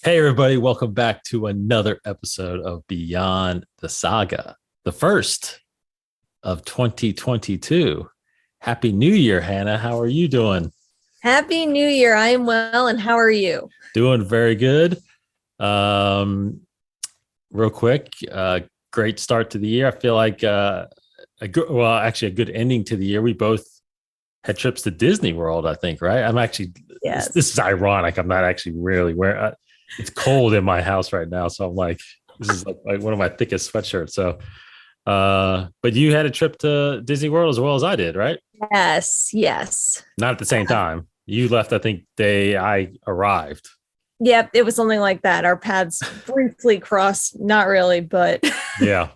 Hey, everybody, welcome back to another episode of Beyond the Saga, the first of 2022. Happy New Year, Hannah. How are you doing? Happy New Year. I am well, and how are you? Doing very good. Um, Real quick, great start to the year. I feel like actually, a good ending to the year. We both had trips to Disney World, I think, right? I'm actually, this Yes. is ironic. I'm not actually really wearing it's cold in my house right now. So I'm like, this is like one of my thickest sweatshirts. So, but you had a trip to Disney World as well as I did, right? Yes. Yes. Not at the same time. You left, I think, day I arrived. Yep. It was something like that. Our paths briefly crossed. Not really, but Yeah,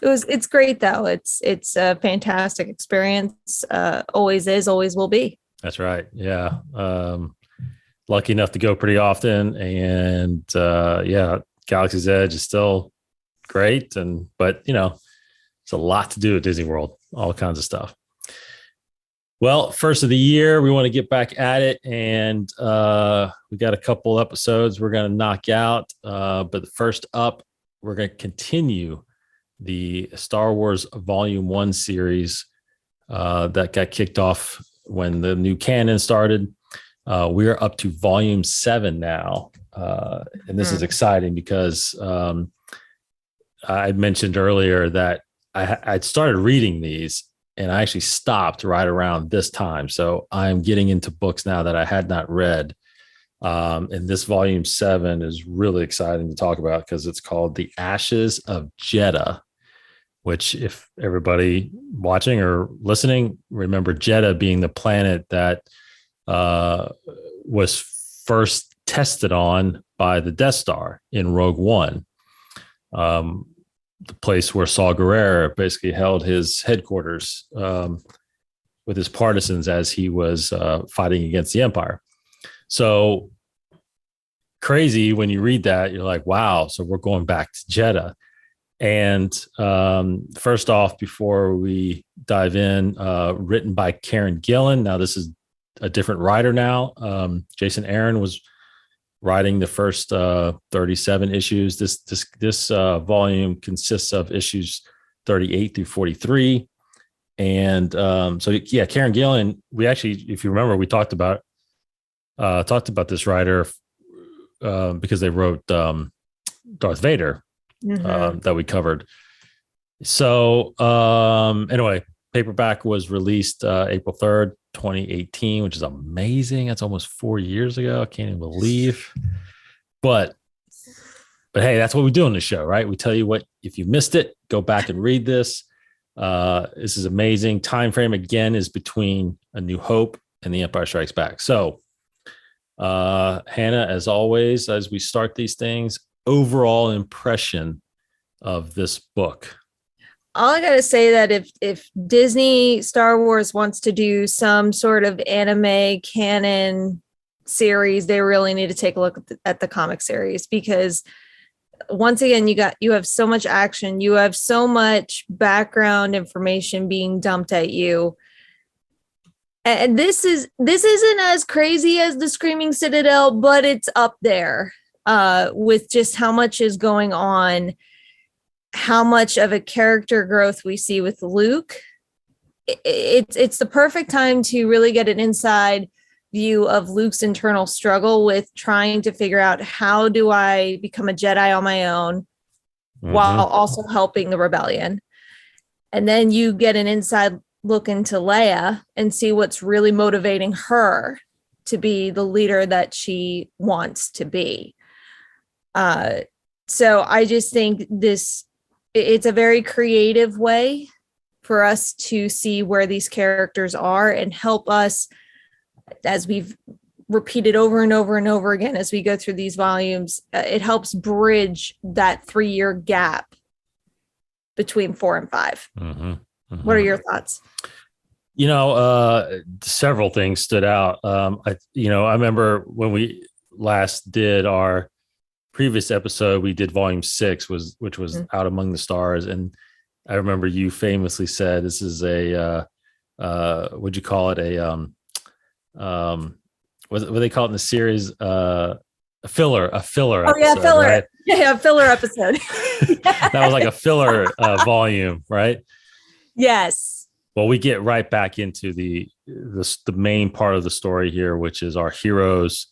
it's great though. It's a fantastic experience. Always is, always will be. that's right. Yeah. Lucky enough to go pretty often. And yeah, Galaxy's Edge is still great. But it's a lot to do at Disney World, all kinds of stuff. Well, first of the year, we want to get back at it. And we got a couple episodes we're going to knock out. But the first up, we're going to continue the Star Wars Volume 1 series that got kicked off when the new canon started. We're up to Volume 7 now. And this is exciting because I mentioned earlier that I'd started reading these and I actually stopped right around this time. So I'm getting into books now that I had not read. And this Volume 7 is really exciting to talk about because it's called The Ashes of Jedha, which, if everybody watching or listening, remember Jedha being the planet that was first tested on by the Death Star in Rogue One, the place where Saw Gerrera basically held his headquarters with his partisans as he was fighting against the Empire. So crazy when you read that, you're like, wow, so we're going back to Jedha. And first off, before we dive in, written by Karen Gillan. Now, this is a different writer now. Jason Aaron was writing the first 37 issues. This volume consists of issues 38 through 43. And so, yeah, Karen Gillan, we actually, if you remember, we talked about this writer because they wrote Darth Vader that we covered. So anyway, paperback was released April 3rd, 2018, which is amazing. That's almost 4 years ago. I can't even believe. But hey, that's what we do on the show, right? We tell you what, if you missed it, go back and read this. This is amazing. Time frame again is between A New Hope and The Empire Strikes Back. So Hannah, as always, as we start these things, overall impression of this book? All I gotta say that if Disney Star Wars wants to do some sort of anime canon series, they really need to take a look at the comic series, because once again, you have so much action, you have so much background information being dumped at you. And this isn't as crazy as the Screaming Citadel, but it's up there with just how much is going on, how much of a character growth we see with Luke. It's the perfect time to really get an inside view of Luke's internal struggle with trying to figure out, how do I become a Jedi on my own while also helping the rebellion? And then you get an inside look into Leia and see what's really motivating her to be the leader that she wants to be. So I just think it's a very creative way for us to see where these characters are and help us, as we've repeated over and over and over again as we go through these volumes, it helps bridge that 3-year gap between 4 and 5. What are your thoughts? Several things stood out. I remember when we last did our previous episode, we did volume 6, which was Out Among the Stars. And I remember you famously said, this is what'd you call it? What they call it in the series? A a filler Oh yeah, episode, filler. right? Yeah, filler episode. That was like a filler volume, right? Yes. Well, we get right back into the main part of the story here, which is our heroes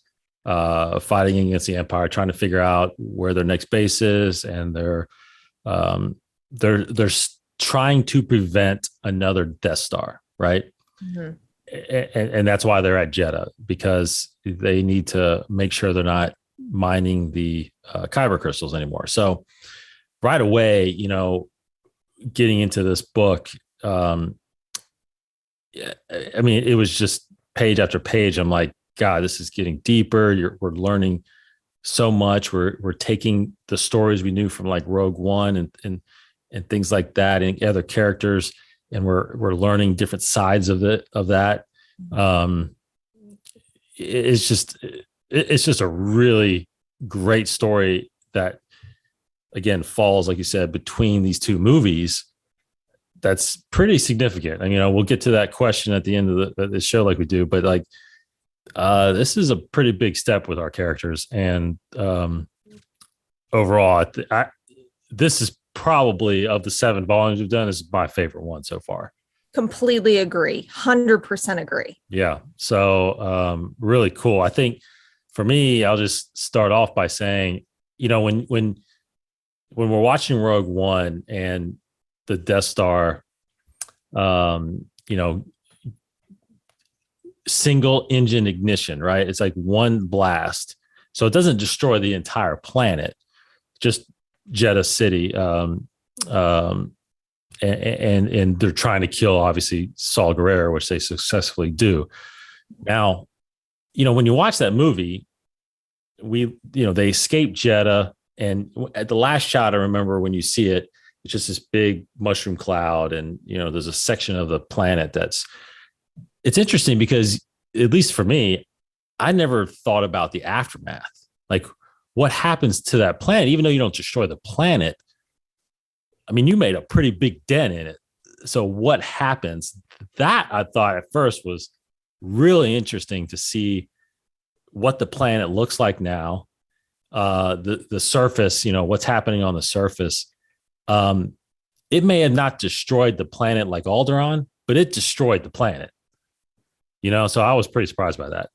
fighting against the Empire, trying to figure out where their next base is, and um, they're trying to prevent another Death Star, right? Mhm. And that's why they're at Jeddah, because they need to make sure they're not mining the kyber crystals anymore. So right away, getting into this book, I mean, it was just page after page. I'm like, God, this is getting deeper. We're learning so much. We're taking the stories we knew from like Rogue One and things like that, and other characters, and we're learning different sides of that. Um, it's just a really great story that, again, falls, like you said, between these two movies. That's pretty significant. And, we'll get to that question at the end of the show, like we do, but like, this is a pretty big step with our characters. And overall, this is probably, of the 7 volumes we've done, this is my favorite one so far. Completely agree. 100% agree. Yeah. So really cool. I think for me, I'll just start off by saying, when we're watching Rogue One and the Death Star, single engine ignition, right? It's like one blast. So it doesn't destroy the entire planet, just Jeddah City. And they're trying to kill, obviously, Saul Guerrero, which they successfully do. Now, when you watch that movie, they escape Jeddah, and at the last shot, I remember when you see it, it's just this big mushroom cloud, and there's a section of the planet it's interesting because, at least for me, I never thought about the aftermath. Like, what happens to that planet, even though you don't destroy the planet? I mean, you made a pretty big dent in it. So what happens? That, I thought at first, was really interesting to see what the planet looks like now. The surface, what's happening on the surface. It may have not destroyed the planet like Alderaan, but it destroyed the planet. So I was pretty surprised by that.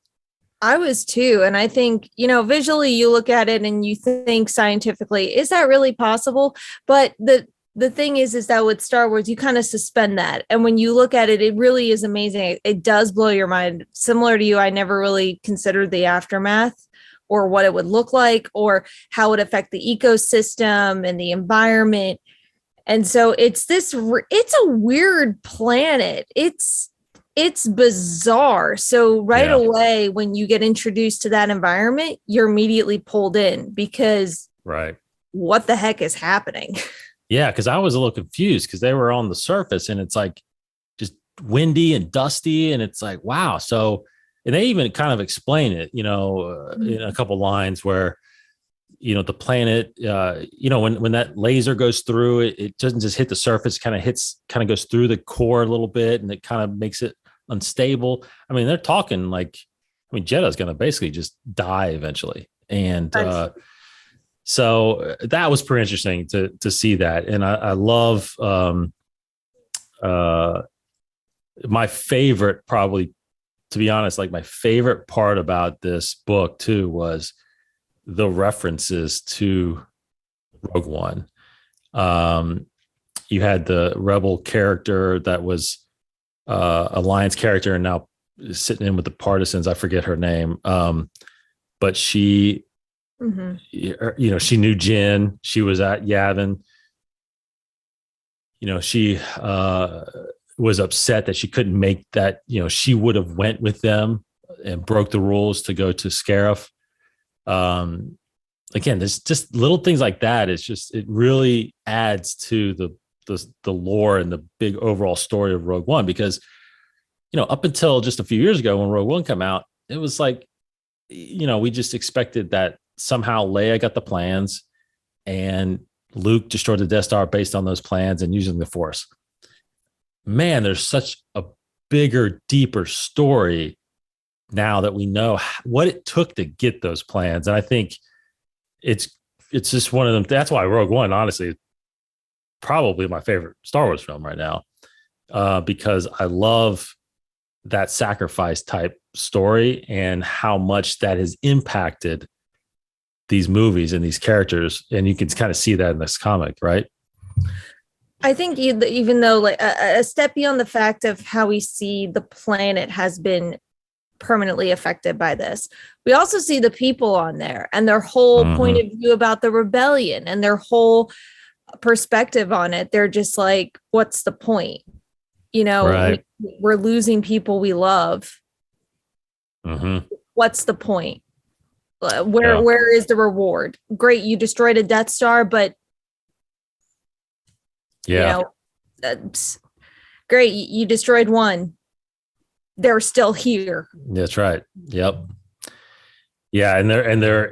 I was too. And I think, visually you look at it and you think scientifically, is that really possible? But the thing is that with Star Wars, you kind of suspend that. And when you look at it, it really is amazing. It does blow your mind. Similar to you, I never really considered the aftermath, or what it would look like, or how it would affect the ecosystem and the environment. And so it's a weird planet. It's bizarre. So right away, when you get introduced to that environment, you're immediately pulled in, because right, what the heck is happening? Yeah, because I was a little confused, because they were on the surface and it's like just windy and dusty, and it's like, wow. So, and they even kind of explain it, in a couple lines where, the planet, when that laser goes through it, it doesn't just hit the surface, kind of goes through the core a little bit, and it kind of makes it unstable. I mean, they're talking like, Jeddah's going to basically just die eventually. And so that was pretty interesting to see that. And I love my favorite, probably, to be honest, like my favorite part about this book too was the references to Rogue One. You had the rebel character that was Alliance character, and now sitting in with the partisans. I forget her name, but she, she knew Jin. She was at Yavin. She was upset that she couldn't make that. She would have went with them and broke the rules to go to Scarif. Again, there's just little things like that. It really adds to the lore and the big overall story of Rogue One, because, up until just a few years ago when Rogue One came out, it was like, we just expected that somehow Leia got the plans and Luke destroyed the Death Star based on those plans and using the Force. Man, there's such a bigger, deeper story now that we know what it took to get those plans. And I think it's just one of them. That's why Rogue One, honestly, is probably my favorite Star Wars film right now, because I love that sacrifice type story and how much that has impacted these movies and these characters. And you can kind of see that in this comic, right? I think even though like a step beyond the fact of how we see the planet has been permanently affected by this, we also see the people on there and their whole point of view about the rebellion and their whole perspective on it. They're just like, what's the point? You know, right. we're losing people we love. What's the point? Where is the reward? Great, you destroyed a Death Star, but you know, great, you destroyed one. They're still here. That's right. Yep. Yeah, and there's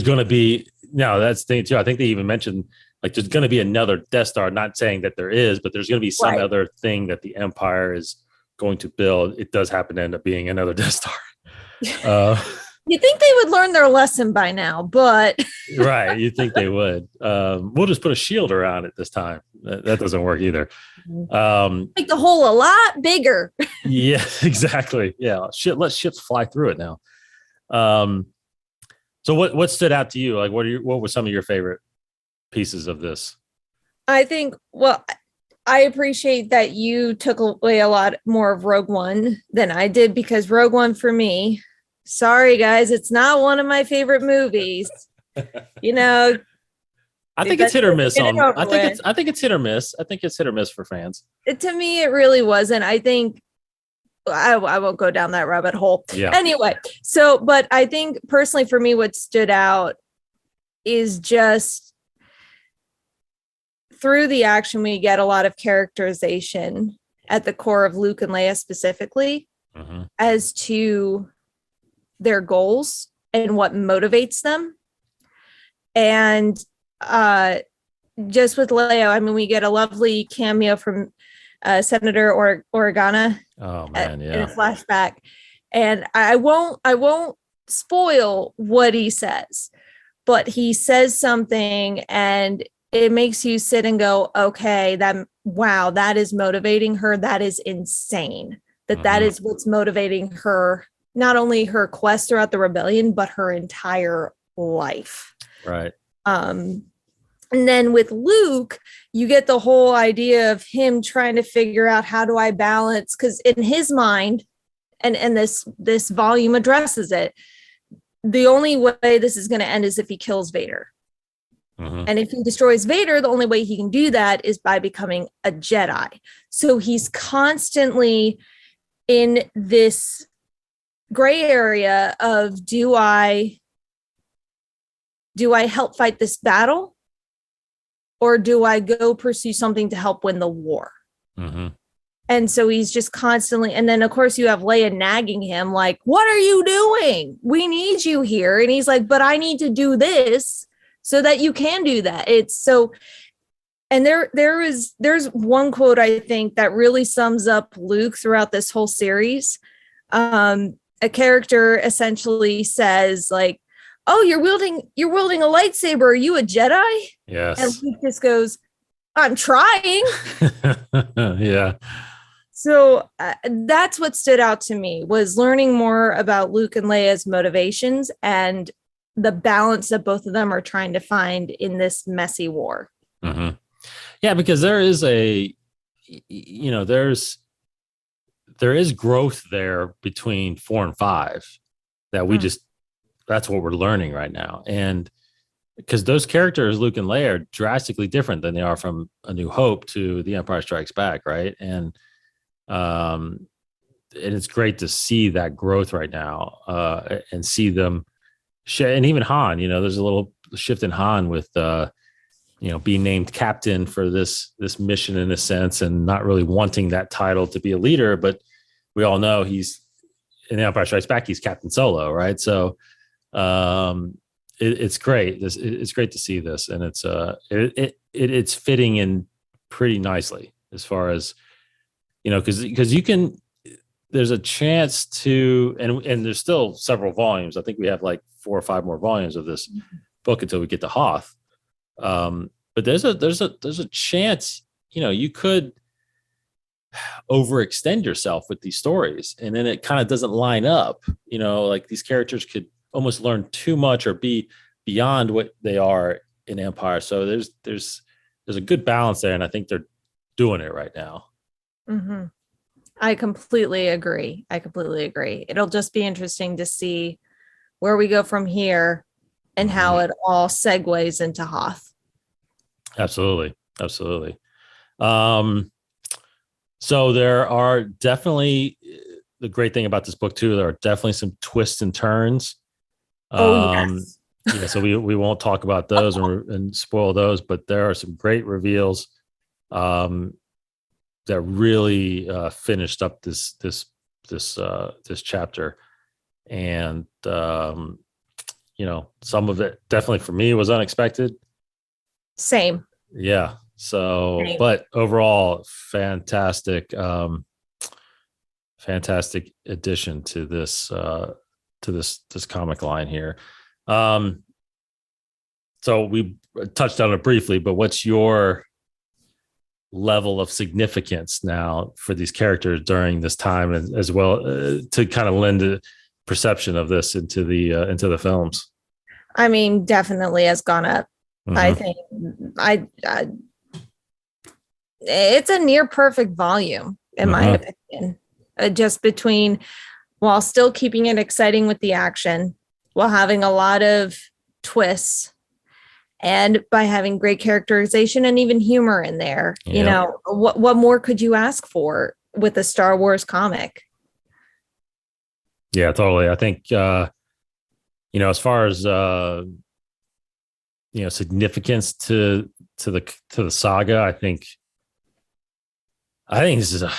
going to be, now that's the thing too. I think they even mentioned like there's going to be another Death Star. Not saying that there is, but there's going to be some other thing that the Empire is going to build. It does happen to end up being another Death Star. You think they would learn their lesson by now, but right. You think they would. We'll just put a shield around it this time. That doesn't work either. Make the hole a lot bigger. Yeah, exactly. Yeah. Let ships fly through it now. So what stood out to you? Like, what were some of your favorite pieces of this? I think, well, I appreciate that you took away a lot more of Rogue One than I did, because Rogue One for me, sorry guys, it's not one of my favorite movies. You know, I think it's hit or miss on. I think it's hit or miss. I think it's hit or miss for fans. To me, it really wasn't. I think I won't go down that rabbit hole. Yeah. Anyway, but I think personally for me, what stood out is just through the action, we get a lot of characterization at the core of Luke and Leia specifically as to their goals and what motivates them. And just with Leia, I mean, we get a lovely cameo from Senator Organa. Oh man, yeah. In a flashback. And I won't spoil what he says, but he says something and it makes you sit and go, okay, that is motivating her. That is insane. That is what's motivating her, not only her quest throughout the rebellion, but her entire life. Right. And then with Luke, you get the whole idea of him trying to figure out, how do I balance? Because in his mind, and this volume addresses it, the only way this is going to end is if he kills Vader. And if he destroys Vader, the only way he can do that is by becoming a Jedi. So he's constantly in this gray area of, do I help fight this battle, or do I go pursue something to help win the war? And so he's just constantly, and then of course you have Leia nagging him like, what are you doing? We need you here. And he's like, but I need to do this so that you can do that. It's so, and there's one quote I think that really sums up Luke throughout this whole series. A character essentially says like, oh, you're wielding a lightsaber. Are you a Jedi? Yes. And Luke just goes, I'm trying. Yeah. So that's what stood out to me, was learning more about Luke and Leia's motivations and the balance that both of them are trying to find in this messy war. Yeah, because there is there is growth there between 4 and 5 that we that's what we're learning right now. And because those characters, Luke and Leia, are drastically different than they are from A New Hope to The Empire Strikes Back, right? And it's great to see that growth right now, and see them. And even Han, there's a little shift in Han with, being named captain for this mission in a sense, and not really wanting that title to be a leader. But we all know he's in The Empire Strikes Back, he's Captain Solo, right? So it's great. It's great to see this, and it's fitting in pretty nicely as far as, because you can. there's a chance to, and there's still several volumes. I think we have like 4 or 5 more volumes of this book until we get to Hoth. But there's a chance, you could overextend yourself with these stories, and then it kind of doesn't line up. Like these characters could almost learn too much or be beyond what they are in Empire. So there's a good balance there, and I think they're doing it right now. Mm-hmm. I completely agree. It'll just be interesting to see where we go from here and how it all segues into Hoth. Absolutely. So there are definitely, the great thing about this book too, there are definitely some twists and turns. Yes. Yeah, so we won't talk about those and spoil those, but there are some great reveals that really finished up this chapter, and some of it definitely for me was unexpected. Same. Yeah. So, but overall, fantastic addition to this comic line here. So we touched on it briefly, but what's your level of significance now for these characters during this time, as well, to kind of lend a perception of this into the films? I mean, definitely has gone up. Mm-hmm. I think it's a near perfect volume in my opinion, just between, while still keeping it exciting with the action, while having a lot of twists, and by having great characterization and even humor in there. Yep. What more could you ask for with a Star Wars comic? Yeah, totally. I think, as far as, significance to the saga, I think this is I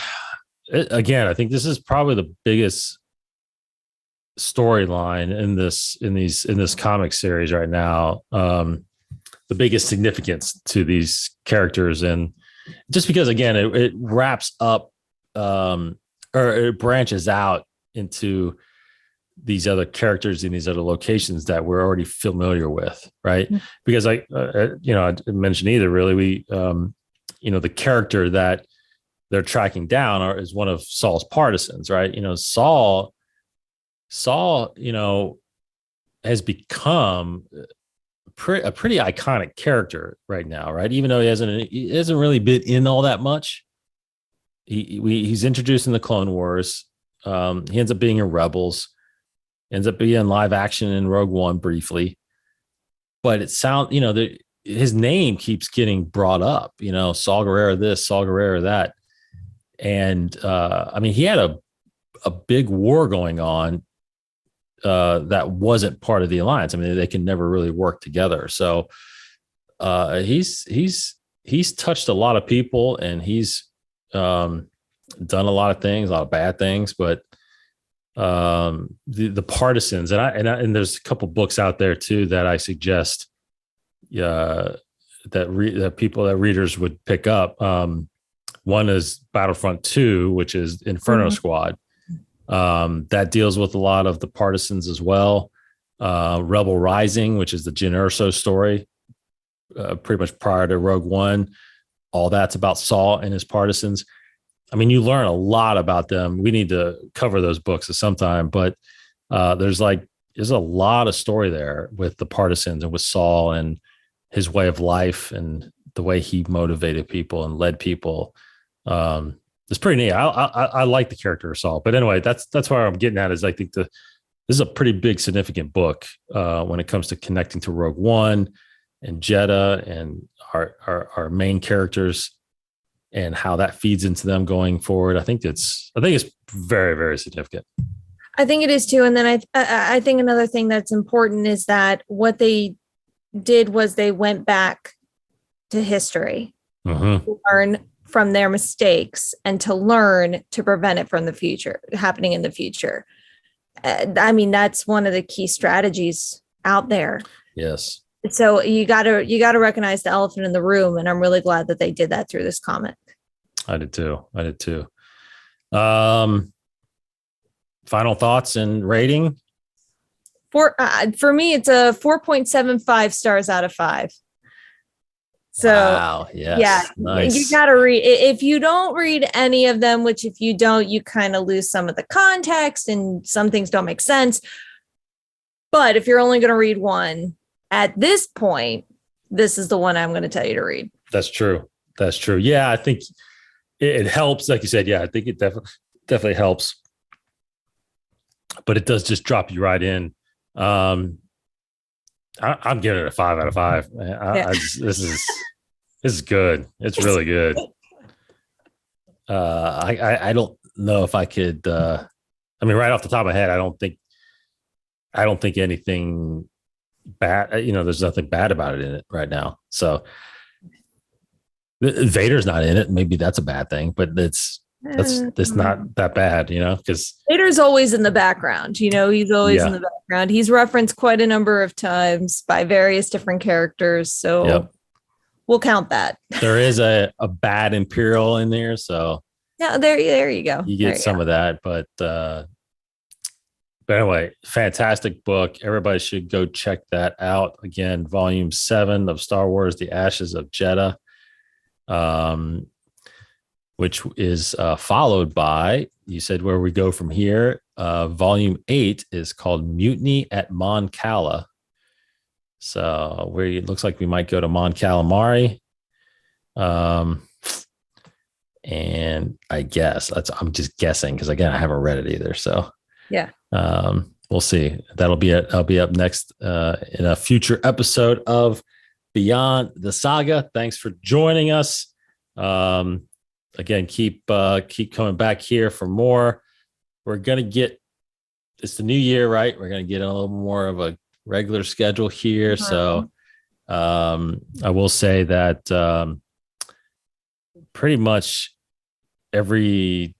think this is probably the biggest storyline in this comic series right now. The biggest significance to these characters, and just because, again, it wraps up, or it branches out into these other characters in these other locations that we're already familiar with, right? Mm-hmm. Because I didn't mention either, really. The character that they're tracking down is one of Saul's partisans, right? Saul, has become a pretty iconic character right now, right? Even though he hasn't really been in all that much. He's introduced in the Clone Wars. He ends up being in Rebels, ends up being in live action in Rogue One briefly. But it sounds, his name keeps getting brought up. Saul Guerrero this, Saul Guerrero that, and he had a big war going on. That wasn't part of the alliance. They can never really work together. So he's touched a lot of people, and he's done a lot of things, a lot of bad things. But the partisans, and there's a couple books out there too that I suggest that readers would pick up. One is Battlefront 2, which is Inferno Squad. That deals with a lot of the partisans as well. Rebel Rising, which is the Jyn Erso story, pretty much prior to Rogue One. All that's about Saul and his partisans. You learn a lot about them. We need to cover those books at some time, but there's a lot of story there with the partisans and with Saul and his way of life and the way he motivated people and led people. It's pretty neat. I like the character of Saul, but anyway, that's where I'm getting at, is I think this is a pretty big, significant book when it comes to connecting to Rogue One and Jedha and our main characters and how that feeds into them going forward. I think it's very, very significant. I think it is too. And then I think another thing that's important is that what they did was they went back to history, to learn from their mistakes and to learn to prevent it from happening in the future. That's one of the key strategies out there. Yes. So you got to recognize the elephant in the room. And I'm really glad that they did that through this comic. I did too. Final thoughts and rating? For me, it's a 4.75 stars out of 5. So wow, yes, yeah, nice. you got to read. If you don't read any of them, which if you don't, you kind of lose some of the context and some things don't make sense. But if you're only going to read one at this point, this is the one I'm going to tell you to read. That's true. That's true. Yeah, I think it helps. Like you said, yeah, I think it definitely helps. But it does just drop you right in. I'm giving it a 5 out of 5. This is good. It's really good. I don't know if I could. I mean, right off the top of my head, I don't think anything bad. You know, there's nothing bad about it in it right now. So Vader's not in it. Maybe that's a bad thing, but it's not that bad, you know, because Vader's always in the background. You know, he's always in the background. He's referenced quite a number of times by various different characters. So we'll count that. There is a bad Imperial in there. So yeah, there you go. You get some of that, but anyway, fantastic book. Everybody should go check that out. Again, volume 7 of Star Wars, The Ashes of Jedha, which is followed by, you said where we go from here. Volume 8 is called Mutiny at Mon Cala. So where it looks like we might go to Mon Calamari. And I guess I'm just guessing because again, I haven't read it either. So yeah. We'll see. I'll be up next in a future episode of Beyond the Saga. Thanks for joining us. Again, keep coming back here for more. We're gonna get, it's the new year, right? We're gonna get a little more of a regular schedule here. So I will say that pretty much every,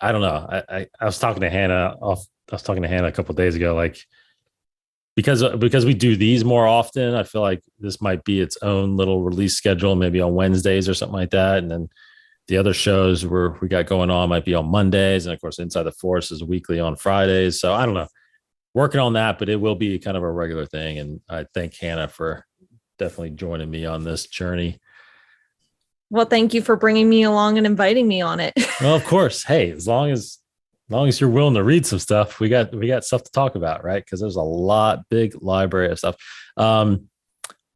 I don't know. I was talking to Hannah a couple of days ago, like because we do these more often, I feel like this might be its own little release schedule, maybe on Wednesdays or something like that. And then the other shows we got going on might be on Mondays. And of course, Inside the Force is weekly on Fridays. So I don't know, working on that, but it will be kind of a regular thing. And I thank Hannah for definitely joining me on this journey. Well, thank you for bringing me along and inviting me on it. Well, of course. Hey, as long as you're willing to read some stuff, we got stuff to talk about, right? Because there's a big library of stuff.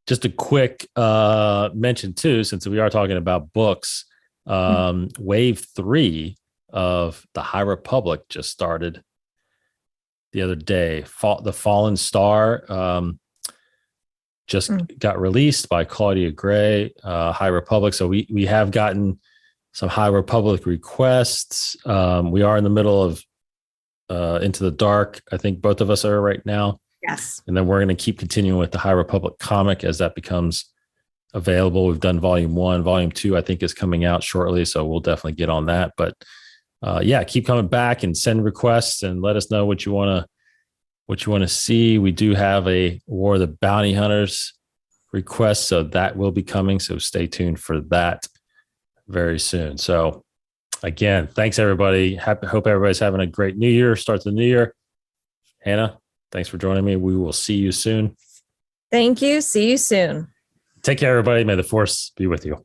Just a quick mention too, since we are talking about books, wave 3 of the High Republic just started the other day. The Fallen Star just got released by Claudia Gray, High Republic. So we have gotten some High Republic requests. We are in the middle of Into the Dark. I think both of us are right now. Yes. And then we're going to keep continuing with the High Republic comic as that becomes available. We've done volume 1. Volume 2, I think, is coming out shortly. So we'll definitely get on that. But keep coming back and send requests and let us know what you want to see. We do have a War of the Bounty Hunters request, so that will be coming. So stay tuned for that very soon. So again, thanks everybody. Hope everybody's having a great new year. Start the new year. Hannah, thanks for joining me. We will see you soon. Thank you. See you soon. Take care, everybody. May the Force be with you.